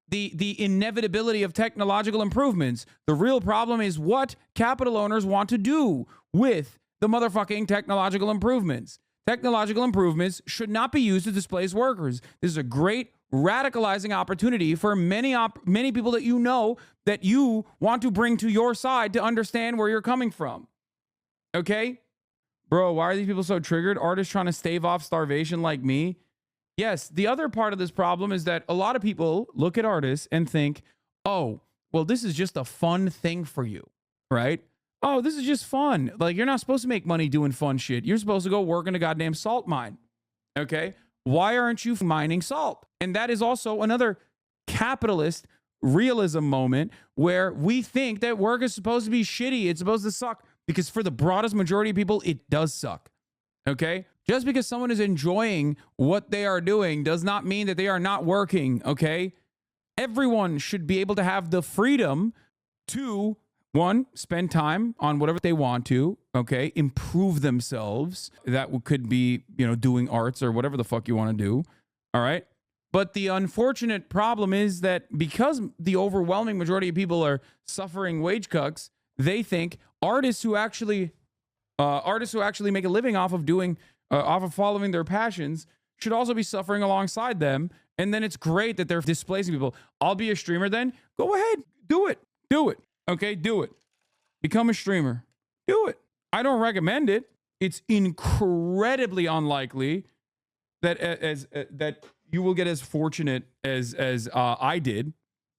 the inevitability of technological improvements. The real problem is what capital owners want to do with the motherfucking technological improvements. Technological improvements should not be used to displace workers. This is a great radicalizing opportunity for many people that you know that you want to bring to your side to understand where you're coming from. Okay? Bro, why are these people so triggered? Artists trying to stave off starvation like me? Yes, the other part of this problem is that a lot of people look at artists and think, oh, well, this is just a fun thing for you, right? Oh, this is just fun. Like, you're not supposed to make money doing fun shit. You're supposed to go work in a goddamn salt mine, okay? Why aren't you mining salt? And that is also another capitalist realism moment where we think that work is supposed to be shitty. It's supposed to suck, because for the broadest majority of people, it does suck, okay? Just because someone is enjoying what they are doing does not mean that they are not working, okay? Everyone should be able to have the freedom to, one, spend time on whatever they want to, okay? Improve themselves. That could be, doing arts or whatever the fuck you want to do, all right? But the unfortunate problem is that because the overwhelming majority of people are suffering wage cuts, they think artists who actually make a living off of following their passions should also be suffering alongside them. And then it's great that they're displacing people. I'll be a streamer then. Go ahead. Do it. Okay, do it. Become a streamer. Do it. I don't recommend it. It's incredibly unlikely that that you will get as fortunate as I did.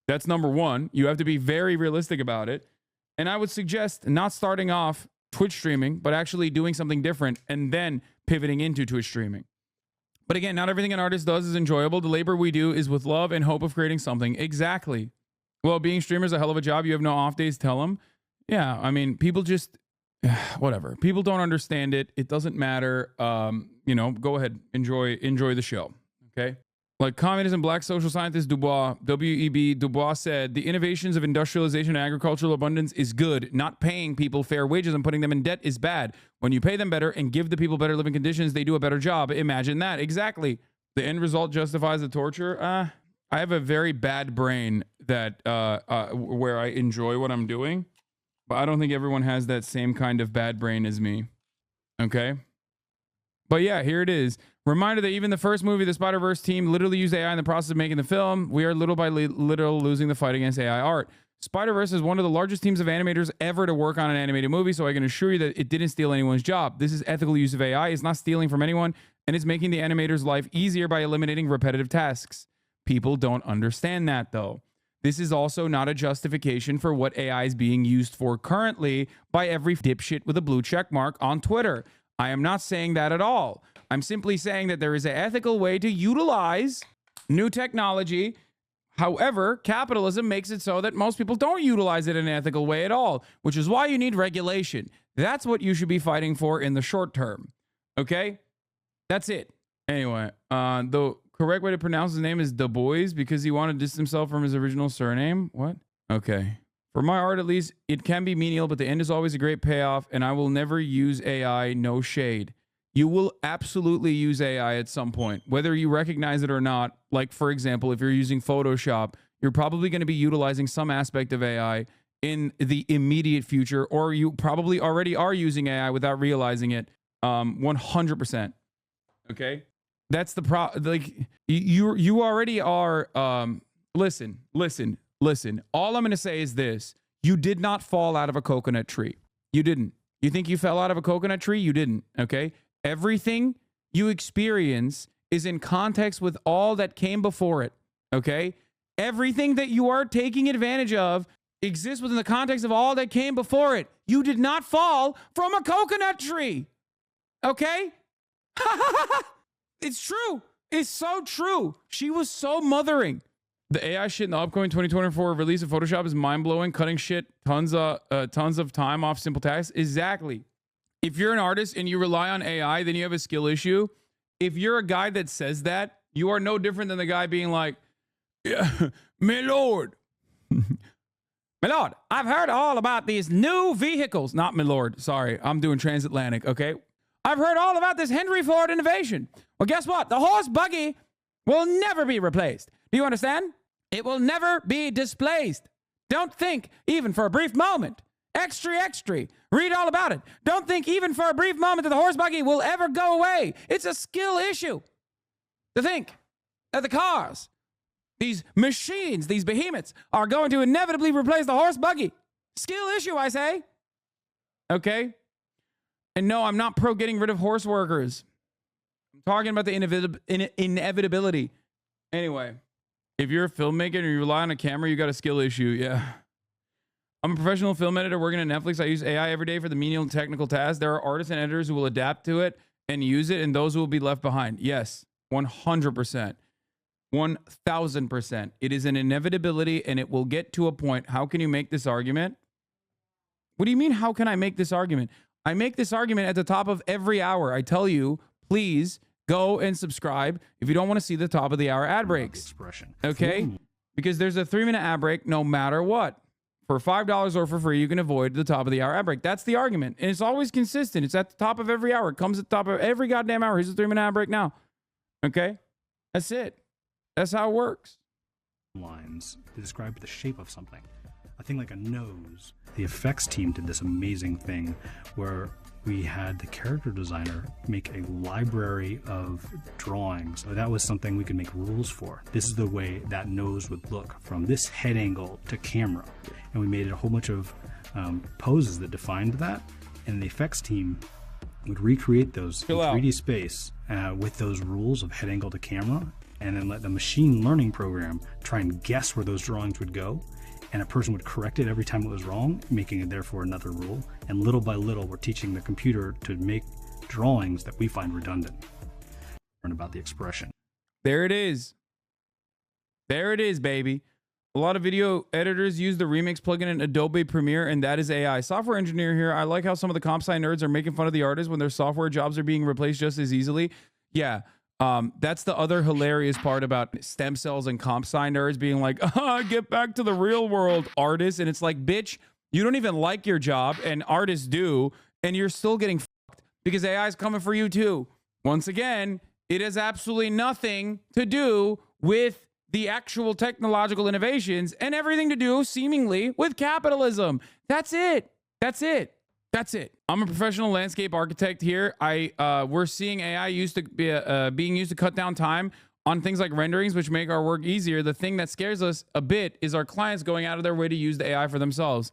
That's number one. You have to be very realistic about it. And I would suggest not starting off Twitch streaming, but actually doing something different and then pivoting into Twitch streaming. But again, not everything an artist does is enjoyable. The labor we do is with love and hope of creating something. Exactly. Well, being streamer is a hell of a job. You have no off days. Tell them. Yeah, I mean, people just, whatever. People don't understand it. It doesn't matter. You know, go ahead, enjoy the show. Okay. Like communist and black social scientist Dubois, W.E.B. Dubois said, the innovations of industrialization and agricultural abundance is good. Not paying people fair wages and putting them in debt is bad. When you pay them better and give the people better living conditions, they do a better job. Imagine that. Exactly. The end result justifies the torture. I have a very bad brain that where I enjoy what I'm doing, but I don't think everyone has that same kind of bad brain as me. Okay. But yeah, here it is. Reminder that even the first movie, the Spider-Verse team literally used AI in the process of making the film. We are little by little losing the fight against AI art. Spider-Verse is one of the largest teams of animators ever to work on an animated movie, so I can assure you that it didn't steal anyone's job. This is ethical use of AI. It's not stealing from anyone, and it's making the animator's life easier by eliminating repetitive tasks. People don't understand that, though. This is also not a justification for what AI is being used for currently by every dipshit with a blue check mark on Twitter. I am not saying that at all. I'm simply saying that there is an ethical way to utilize new technology. However, capitalism makes it so that most people don't utilize it in an ethical way at all, which is why you need regulation. That's what you should be fighting for in the short term. Okay? That's it. Anyway, the correct way to pronounce his name is Du Bois because he wanted to distance himself from his original surname. What? Okay. For my art, at least, it can be menial, but the end is always a great payoff, and I will never use AI, no shade. You will absolutely use AI at some point, whether you recognize it or not. Like, for example, if you're using Photoshop, you're probably going to be utilizing some aspect of AI in the immediate future, or you probably already are using AI without realizing it. 100%. Okay? That's the like, you already are. Listen. All I'm going to say is this. You did not fall out of a coconut tree. You didn't. You think you fell out of a coconut tree? You didn't. Okay? Everything you experience is in context with all that came before it. Okay? Everything that you are taking advantage of exists within the context of all that came before it. You did not fall from a coconut tree. Okay? It's true. It's so true. She was so mothering. The AI shit in the upcoming 2024 release of Photoshop is mind-blowing, cutting shit, tons of time off simple tasks. Exactly. If you're an artist and you rely on AI, then you have a skill issue. If you're a guy that says that, you are no different than the guy being like, yeah, my lord. My lord, I've heard all about these new vehicles. Not my lord. Sorry, I'm doing transatlantic, okay? I've heard all about this Henry Ford innovation. Well, guess what? The horse buggy will never be replaced. Do you understand? It will never be displaced. Don't think, even for a brief moment. Extra. Read all about it. Don't think, even for a brief moment, that the horse buggy will ever go away. It's a skill issue. To think that the cars, these machines, these behemoths, are going to inevitably replace the horse buggy. Skill issue, I say. Okay? And no, I'm not pro getting rid of horse workers. I'm talking about the inevitability. Anyway. If you're a filmmaker and you rely on a camera, you got a skill issue. Yeah. I'm a professional film editor working at Netflix. I use AI every day for the menial and technical tasks. There are artists and editors who will adapt to it and use it, and those who will be left behind. Yes. 100%. 1000%. It is an inevitability, and it will get to a point. How can you make this argument? What do you mean, how can I make this argument? I make this argument at the top of every hour. I tell you, please go and subscribe if you don't want to see the top of the hour ad breaks. Okay? Because there's a 3-minute ad break no matter what. For $5 or for free, you can avoid the top of the hour ad break. That's the argument. And it's always consistent. It's at the top of every hour. It comes at the top of every goddamn hour. Here's a 3-minute ad break now. Okay? That's it. That's how it works. Lines to describe the shape of something. A thing like a nose. The effects team did this amazing thing where we had the character designer make a library of drawings. That was something we could make rules for. This is the way that nose would look from this head angle to camera. And we made a whole bunch of poses that defined that. And the effects team would recreate those in 3D space with those rules of head angle to camera, and then let the machine learning program try and guess where those drawings would go. And a person would correct it every time it was wrong, making it therefore another rule. And little by little, we're teaching the computer to make drawings that we find redundant. Learn about the expression. There it is. There it is, baby. A lot of video editors use the Remix plugin in Adobe Premiere, and that is AI. Software engineer here. I like how some of the comp sci nerds are making fun of the artists when their software jobs are being replaced just as easily. Yeah. That's the other hilarious part about stem cells and comp sci nerds being like, get back to the real world, artists. And it's like, bitch, you don't even like your job, and artists do, and you're still getting fucked because AI is coming for you too. Once again, it has absolutely nothing to do with the actual technological innovations and everything to do, seemingly, with capitalism. That's it. That's it. That's it. I'm a professional landscape architect here. We're seeing AI being used to cut down time on things like renderings, which make our work easier. The thing that scares us a bit is our clients going out of their way to use the AI for themselves.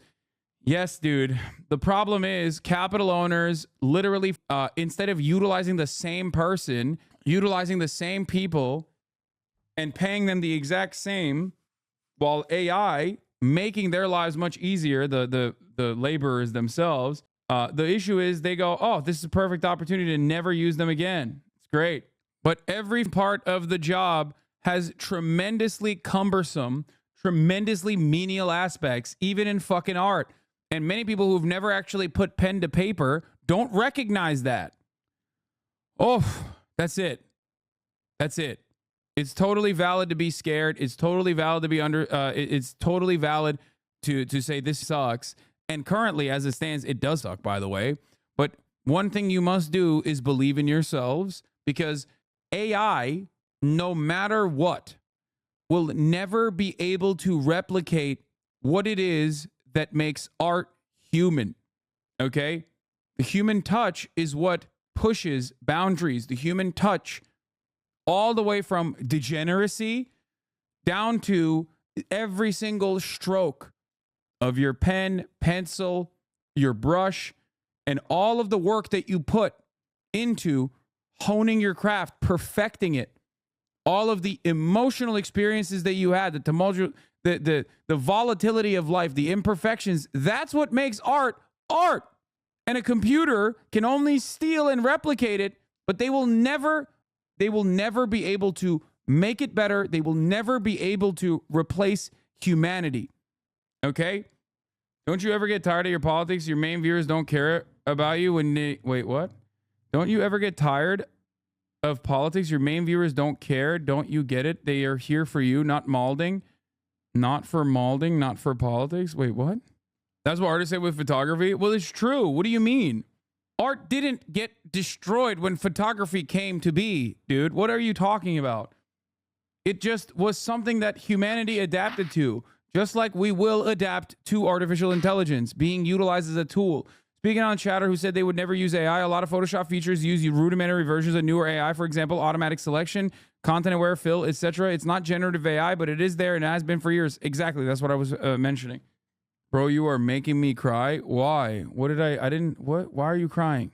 Yes, dude. The problem is capital owners literally, instead of utilizing the same person, utilizing the same people and paying them the exact same, while AI making their lives much easier, the laborers themselves, the issue is they go, oh, this is a perfect opportunity to never use them again. It's great. But every part of the job has tremendously cumbersome, tremendously menial aspects, even in fucking art. And many people who've never actually put pen to paper don't recognize that. Oh, that's it. That's it. It's totally valid to be scared. It's totally valid to be it's totally valid to say this sucks. And currently, as it stands, it does suck, by the way. But one thing you must do is believe in yourselves, because AI, no matter what, will never be able to replicate what it is that makes art human. Okay? The human touch is what pushes boundaries. The human touch, all the way from degeneracy down to every single stroke of your pen, pencil, your brush, and all of the work that you put into honing your craft, perfecting it, all of the emotional experiences that you had, the tumultuous, the volatility of life, the imperfections, that's what makes art art. And a computer can only steal and replicate it, but they will never be able to make it better. They will never be able to replace humanity. Okay? Don't you ever get tired of your politics? Your main viewers don't care about you when they... Wait, what? Don't you ever get tired of politics? Your main viewers don't care. Don't you get it? They are here for you, not malding. Not for malding, not for politics. Wait, what? That's what artists say with photography? Well, it's true. What do you mean? Art didn't get destroyed when photography came to be, dude. What are you talking about? It just was something that humanity adapted to, just like we will adapt to artificial intelligence being utilized as a tool. Speaking on Chatter, who said they would never use AI, a lot of Photoshop features use rudimentary versions of newer AI, for example, automatic selection, content-aware fill, etc. It's not generative AI, but it is there and it has been for years. Exactly, that's what I was mentioning. Bro, you are making me cry. Why? What did I didn't, what? Why are you crying?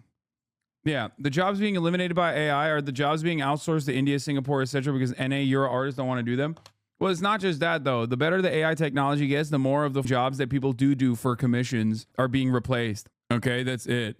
Yeah, the jobs being eliminated by AI are the jobs being outsourced to India, Singapore, etc. because NA, Euro artists don't want to do them. Well, it's not just that, though. The better the AI technology gets, the more of the jobs that people do for commissions are being replaced. Okay, that's it.